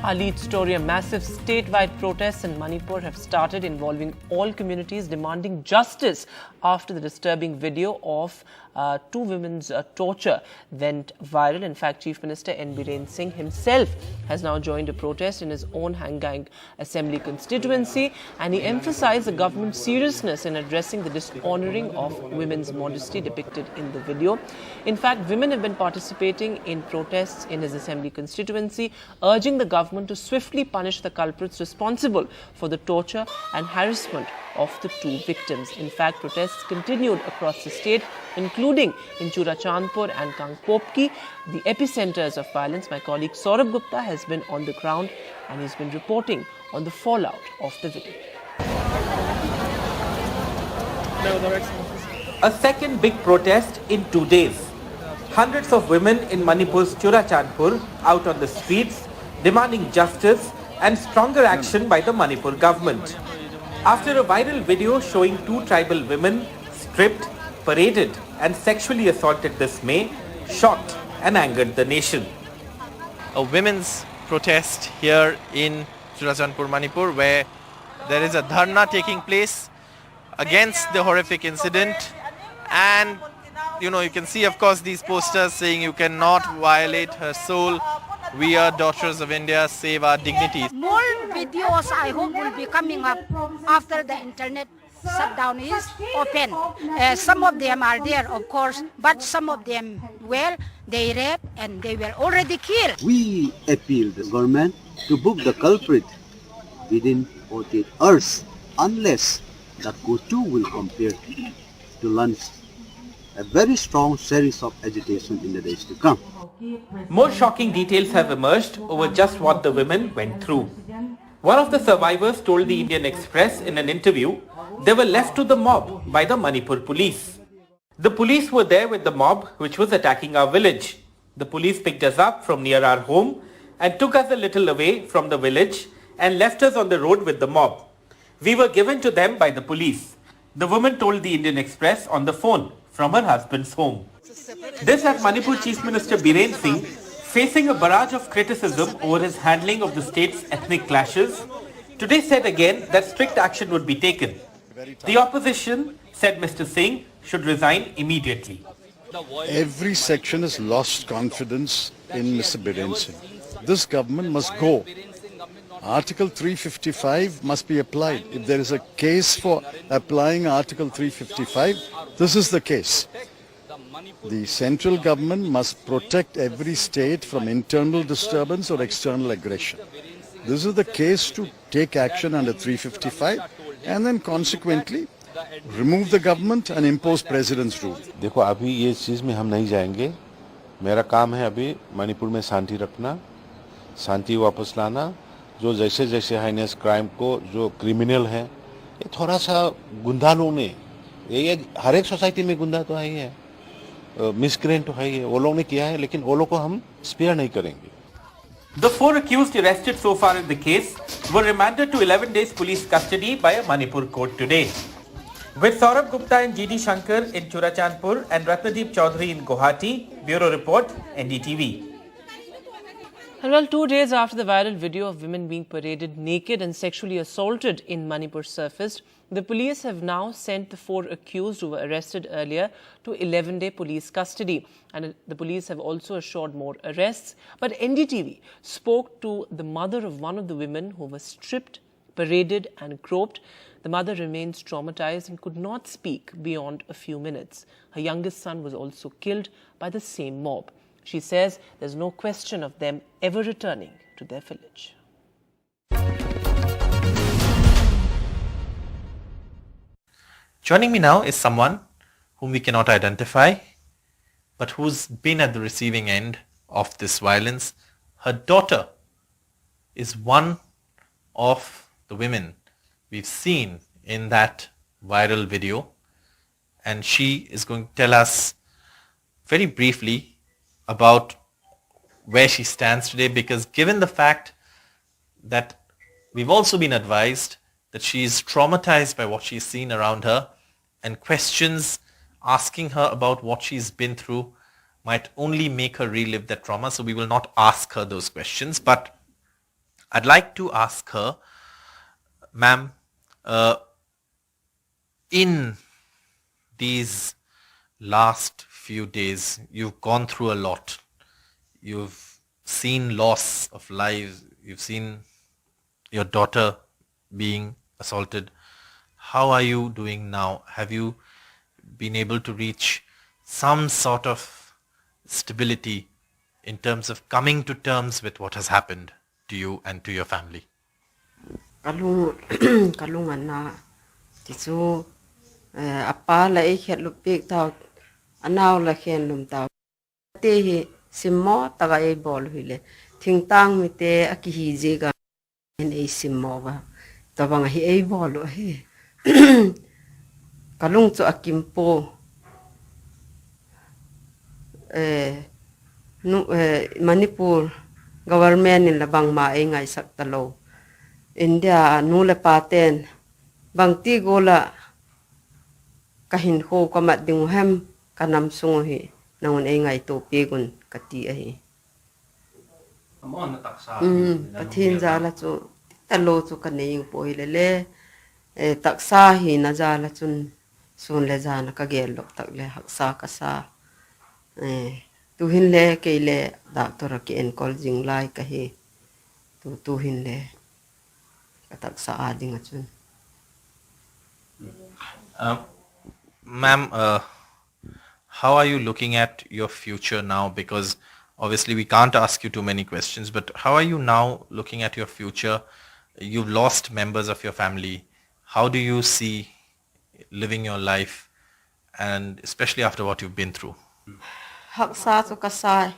Our lead story, a massive statewide protests in Manipur have started involving all communities demanding justice after the disturbing video of two women's torture went viral. In fact, Chief Minister Biren Singh himself has now joined a protest in his own Hangang Assembly constituency, and he emphasized the government's seriousness in addressing the dishonoring of women's modesty depicted in the video. In fact, women have been participating in protests in his Assembly constituency, urging the government to swiftly punish the culprits responsible for the torture and harassment of the two victims. In fact, protests continued across the state, including in Churachandpur and Kangpopki, the epicenters of violence. My colleague Saurabh Gupta has been on the ground and he's been reporting on the fallout of the video. A second big protest in 2 days. Hundreds of women in Manipur's Churachandpur out on the streets demanding justice and stronger action by the Manipur government. After a viral video showing two tribal women stripped, paraded and sexually assaulted this May, shocked and angered the nation. A women's protest here in Churachandpur, Manipur, where there is a dharna taking place against the horrific incident, and you can see, of course, these posters saying you cannot violate her soul. We are daughters of India, save our dignity. More videos, I hope, will be coming up after the internet shutdown is open. Some of them are there, of course, but some of them, they rape and they were already killed. We appeal the government to book the culprit within 48 hours, unless the court too will compare to launch a very strong series of agitation in the days to come. More shocking details have emerged over just what the women went through. One of the survivors told the Indian Express in an interview they were left to the mob by the Manipur police. The police were there with the mob which was attacking our village. The police picked us up from near our home and took us a little away from the village and left us on the road with the mob. We were given to them by the police. The woman told the Indian Express on the phone from her husband's home. This as Manipur Chief Minister Biren Singh, facing a barrage of criticism over his handling of the state's ethnic clashes, today said again that strict action would be taken. The opposition, said Mr. Singh, should resign immediately. Every section has lost confidence in Mr. Biren Singh. This government must go. Article 355 must be applied. If there is a case for applying Article 355, this is the case. The central government must protect every state from internal disturbance or external aggression. This is the case to take action under 355 and then consequently remove the government and impose president's rule. देखो अभी ये चीज़ में हम नहीं जाएंगे. मेरा काम है अभी मणिपुर में शांति रखना, शांति वापस लाना. जो जैसे जैसे हाइनेस क्राइम को जो क्रिमिनल है, ये थोड़ा सा गुंडा लोग ने, ये हर एक सोसाइटी में गुंडा तो है ही है, मिसक्रेंट तो है ही है, वो लोग ने किया है, लेकिन वो लोग को हम स्पेयर नहीं करेंगे. The four accused arrested so far in the case were remanded to 11 days police custody by a Manipur court today. With Saurabh Gupta and GD Shankar in Churachandpur and Ratnadeep Chaudhary in Guwahati, Bureau Report, NDTV. And well, 2 days after the viral video of women being paraded naked and sexually assaulted in Manipur surfaced, the police have now sent the four accused who were arrested earlier to 11-day police custody. And the police have also assured more arrests. But NDTV spoke to the mother of one of the women who was stripped, paraded and groped. The mother remains traumatized and could not speak beyond a few minutes. Her youngest son was also killed by the same mob. She says there's no question of them ever returning to their village. Joining me now is someone whom we cannot identify, but who's been at the receiving end of this violence. Her daughter is one of the women we've seen in that viral video, and she is going to tell us very briefly about where she stands today, because given the fact that we've also been advised that she is traumatized by what she's seen around her, and questions asking her about what she's been through might only make her relive that trauma. So we will not ask her those questions, but I'd like to ask her, ma'am, in these last few days, you've gone through a lot. You've seen loss of lives. You've seen your daughter being assaulted. How are you doing now? Have you been able to reach some sort of stability in terms of coming to terms with what has happened to you and to your family? Kalungan na tisu apa la ikhet lupik tau anaw la khen lum tau te hi simmo taga e bol hile thing tang mi te akihi je ga nei simmo ba tabang hi e bol hi kalung chu akimpo Manipur government in labang ma e ngai sak talo India nu le paten bang ti gola kahin ho ka mat ding hem kanam sung hi nangun e ngai to pe gun kati hi pathin za la chu talo chu ka nei po hi le taksa hi na za la chun sun le za na ka gel lok tak le haksa ka sa tu hin le ke le doctor ki en kol jing lai ka hi tu hin le katak sa ading achun. Ma'am, how are you looking at your future now? Because obviously we can't ask you too many questions, but how are you now looking at your future? You've lost members of your family. How do you see living your life, and especially after what you've been through? Haksa su kasai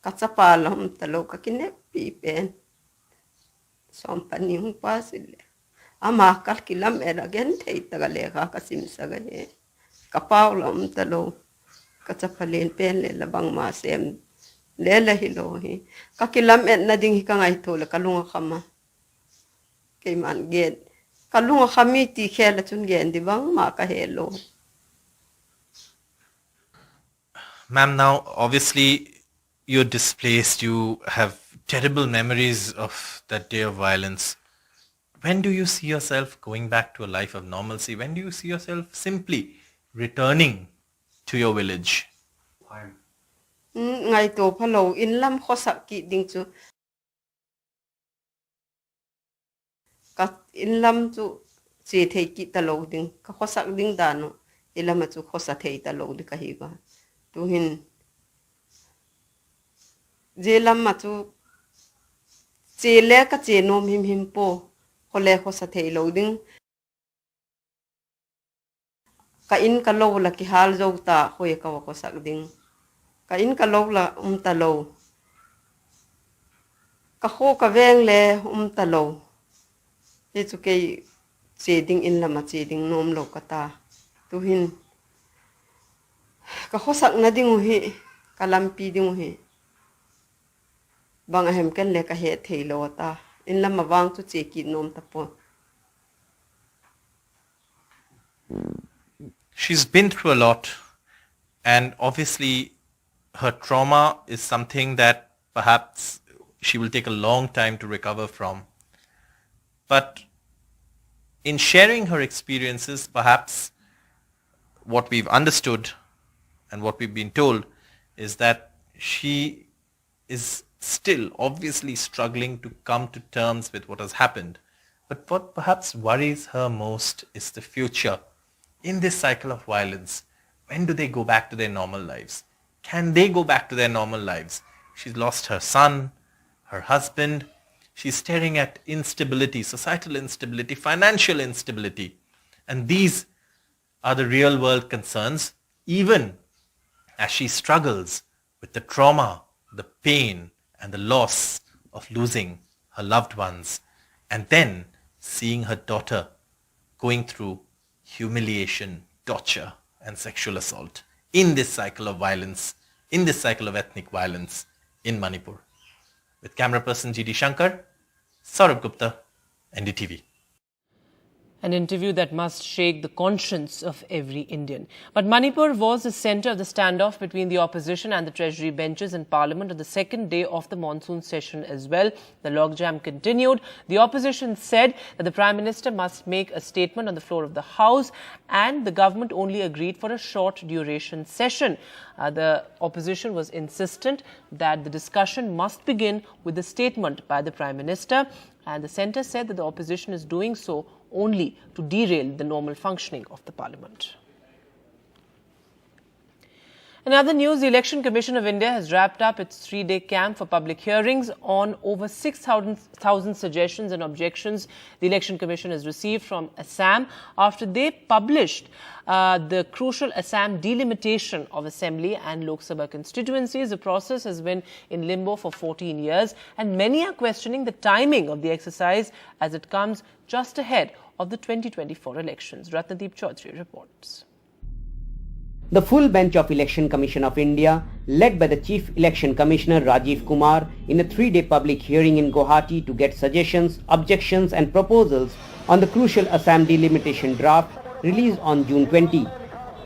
katsapalam talo kakine pipen sompani hung pasile ama kalkilam era gen thei tagale ka kasim sagahe kapaulam talo katsapalen pen le labang ma sem le la hilohi kakilam en na ding hikangai thol kalunga khama keiman gen kalunga khami ti khela chun gen dibang ma ka helo. Ma'am, now obviously you're displaced, you have terrible memories of that day of violence. When do you see yourself going back to a life of normalcy? When do you see yourself simply returning to your village? Ngai to phalo in lam khosak ki ding chu ka in lam chu che thei ki talo ding ka khosak ding dano ilam chu khosa thei talo di ka hi ba tu hin je lam ma chu che le ka che nom him him po khole khosa thei lo ding ka in ka lo la ki hal zo ta khoi ka ko sak ding ka in ka lo la ta lo ka kho ka veng le ta lo he chu ke che ding in la ma che ding nom lo ka ta tu hin ka khosak na ding hi ka lam pi ding hi bang ahem kan le ka he thei lo ta in lam ma wang chu che ki nom ta po. She's been through a lot, and obviously her trauma is something that perhaps she will take a long time to recover from. But in sharing her experiences, perhaps what we've understood and what we've been told is that she is still obviously struggling to come to terms with what has happened. But what perhaps worries her most is the future. In this cycle of violence, when do they go back to their normal lives? Can they go back to their normal lives? She's lost her son, her husband. She's staring at instability, societal instability, financial instability. And these are the real world concerns, even as she struggles with the trauma, the pain, and the loss of losing her loved ones, and then seeing her daughter going through humiliation, torture, and sexual assault in this cycle of violence, in this cycle of ethnic violence in Manipur. With camera person G.D. Shankar, Saurabh Gupta, NDTV. An interview that must shake the conscience of every Indian. But Manipur was the centre of the standoff between the opposition and the Treasury benches in Parliament on the second day of the monsoon session as well. The logjam continued. The opposition said that the Prime Minister must make a statement on the floor of the House, and the government only agreed for a short duration session. The opposition was insistent that the discussion must begin with the statement by the Prime Minister, and the centre said that the opposition is doing so only to derail the normal functioning of the Parliament. In other news, the Election Commission of India has wrapped up its 3-day camp for public hearings on over 6,000 suggestions and objections the Election Commission has received from Assam after they published the crucial Assam Delimitation of Assembly and Lok Sabha constituencies. The process has been in limbo for 14 years, and many are questioning the timing of the exercise as it comes just ahead of the 2024 elections. Ratnadeep Chaudhary reports. The full bench of Election Commission of India, led by the Chief Election Commissioner Rajiv Kumar, in a 3-day public hearing in Guwahati to get suggestions, objections and proposals on the crucial Assam Delimitation draft released on June 20.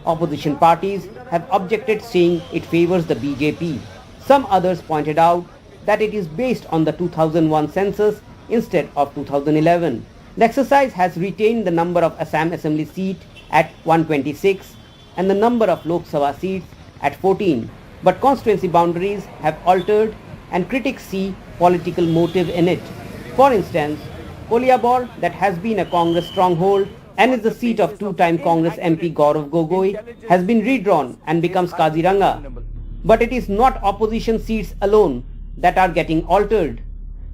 Opposition parties have objected, saying it favours the BJP. Some others pointed out that it is based on the 2001 census instead of 2011. The exercise has retained the number of Assam Assembly seats at 126 and the number of Lok Sabha seats at 14. But constituency boundaries have altered and critics see political motive in it. For instance, Koliabor, that has been a Congress stronghold and is the seat of two-time Congress MP Gaurav Gogoi, has been redrawn and becomes Kaziranga. But it is not opposition seats alone that are getting altered.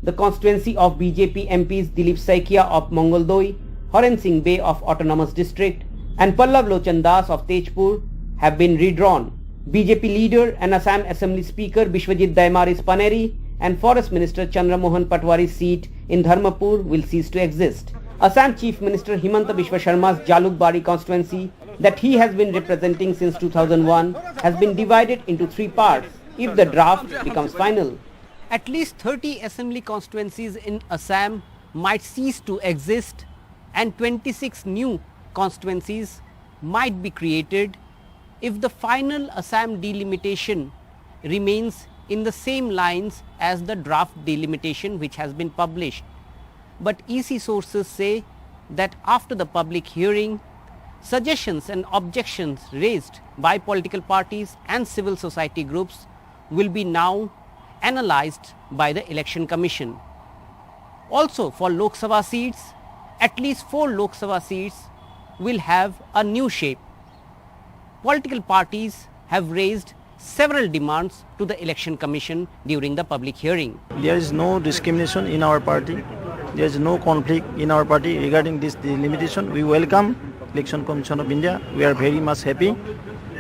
The constituency of BJP MPs Dilip Saikia of Mongoldoi, Horen Singh Bey of Autonomous District and Pallav Lochan Das of Tejpur have been redrawn. BJP leader and Assam Assembly Speaker Bishwajit Daimaris Paneri and Forest Minister Chandra Mohan Patwari's seat in Dharmapur will cease to exist. Assam Chief Minister Himanta Biswa Sharma's Jalukbari constituency, that he has been representing since 2001, has been divided into 3 parts if the draft becomes final. At least 30 assembly constituencies in Assam might cease to exist, and 26 new constituencies might be created if the final Assam delimitation remains in the same lines as the draft delimitation which has been published. But EC sources say that after the public hearing, suggestions and objections raised by political parties and civil society groups will be now analyzed by the Election Commission. Also, for Lok Sabha seats, at least 4 Lok Sabha seats will have a new shape. Political parties have raised several demands to the Election Commission during the public hearing. There is no discrimination in our party. There is no conflict in our party regarding this delimitation. We welcome Election Commission of India. We are very much happy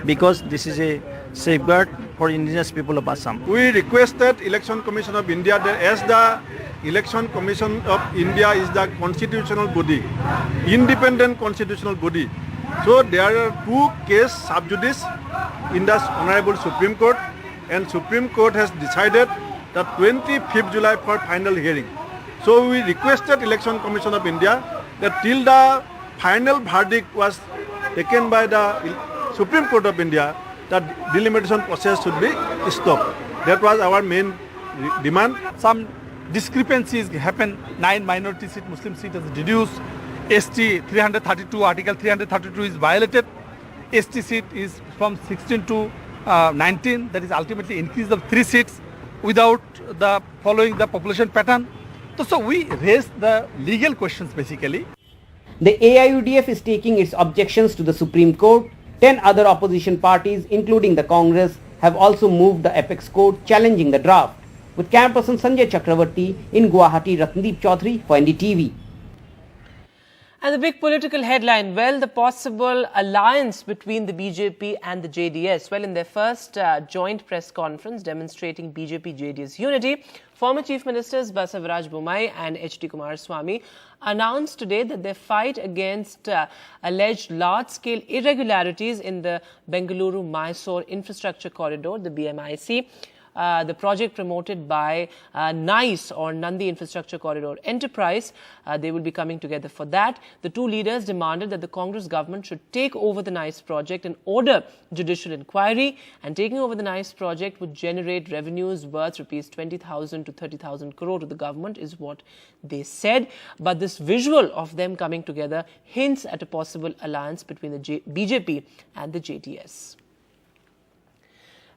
because this is a safeguard for indigenous people of Assam. We requested Election Commission of India that as the Election Commission of India is the constitutional body, independent constitutional body. So there are 2 cases sub judice in the Honorable Supreme Court, and Supreme Court has decided that 25th July for final hearing. So we requested Election Commission of India that till the final verdict was taken by the Supreme Court of India, that delimitation process should be stopped. That was our main demand. Some discrepancies happen. 9 minority seat Muslim seat is reduced. ST 332, Article 332 is violated. ST seat is from 16 to 19. That is ultimately increase of 3 seats without the following the population pattern. So we raised the legal questions basically. The AIUDF is taking its objections to the Supreme Court. 10 other opposition parties, including the Congress, have also moved the apex court challenging the draft. With camera person Sanjay Chakravarti in Guwahati, Ratnadeep Chaudhary for NDTV. And the big political headline, well, the possible alliance between the BJP and the JDS. Well, in their first joint press conference demonstrating BJPJDS unity, former Chief Ministers Basavaraj Bommai and H.D. Kumaraswamy announced today that their fight against alleged large-scale irregularities in the Bengaluru-Mysore Infrastructure Corridor, the BMIC, the project promoted by NICE or Nandi Infrastructure Corridor Enterprise. They will be coming together for that. The two leaders demanded that the Congress government should take over the NICE project and order judicial inquiry, and taking over the NICE project would generate revenues worth rupees 20,000 to 30,000 crore to the government, is what they said. But this visual of them coming together hints at a possible alliance between the BJP and the JDS.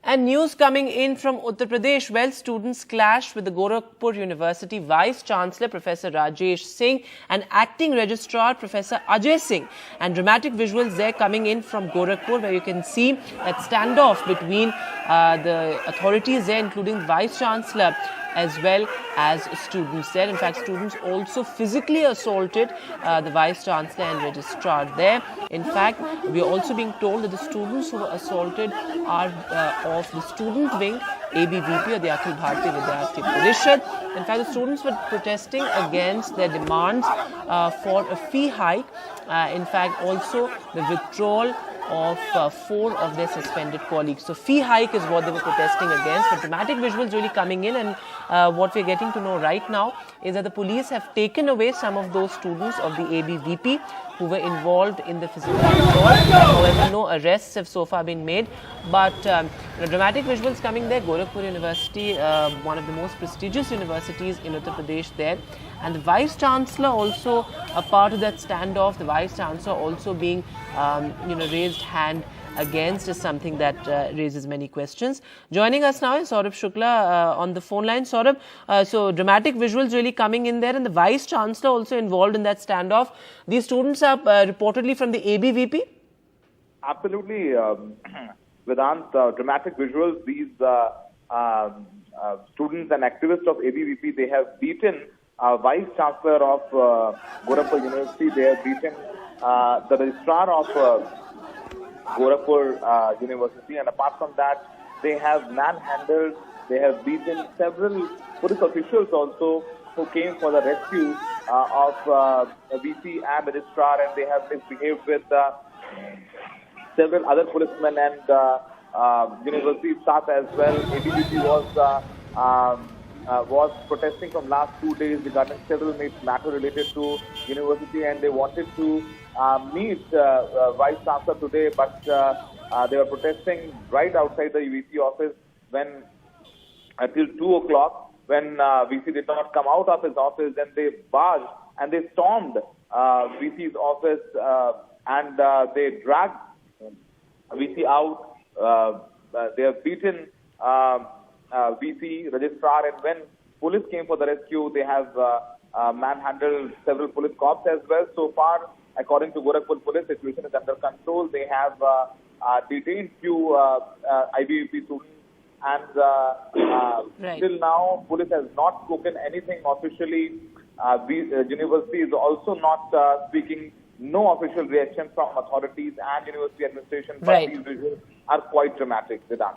And news coming in from Uttar Pradesh. Well, students clashed with the Gorakhpur University Vice Chancellor Professor Rajesh Singh and Acting Registrar Professor Ajay Singh. And dramatic visuals there coming in from Gorakhpur, where you can see that standoff between the authorities there, including the Vice Chancellor as well as students there. In fact, students also physically assaulted the Vice Chancellor and Registrar there. In fact, we are also being told that the students who were assaulted are of the student wing, ABVP, or the Akhil Bharatiya Vidyarthi Parishad. In fact, the students were protesting against their demands for a fee hike. In fact, also the withdrawal of 4 of their suspended colleagues. So fee hike is what they were protesting against. But dramatic visuals really coming in, and what we're getting to know right now is that the police have taken away some of those students of the ABVP who were involved in the physical assault. However, no arrests have so far been made. But dramatic visuals coming there. Gorakhpur University, one of the most prestigious universities in Uttar Pradesh there. And the Vice Chancellor also a part of that standoff. The Vice Chancellor also being, raised hand against is something that raises many questions. Joining us now is Saurabh Shukla on the phone line. Saurabh, so dramatic visuals really coming in there, and the Vice Chancellor also involved in that standoff. These students are reportedly from the ABVP? Absolutely, Vedant. Dramatic visuals. These students and activists of ABVP, they have beaten Vice Chancellor of Gorakhpur University. They have beaten the Registrar of Gorakhpur University, and apart from that, they have manhandled, they have beaten several police officials also who came for the rescue of VC and Registrar, and they have misbehaved with several other policemen and university staff as well. ABVP was protesting from last 2 days regarding several matters related to university, and they wanted to meet Vice Chancellor today, but they were protesting right outside the VC office when until 2 o'clock, when VC did not come out of his office. Then they barged and they stormed VC's office and they dragged VC out. They have beaten VC, Registrar, and when police came for the rescue, they have manhandled several police cops as well. So far, according to Gorakhpur police, situation is under control. They have detained few IBVP students, and till now, police has not spoken anything officially. University is also not speaking. No official reaction from authorities and university administration, but these visuals are quite dramatic, Vedant.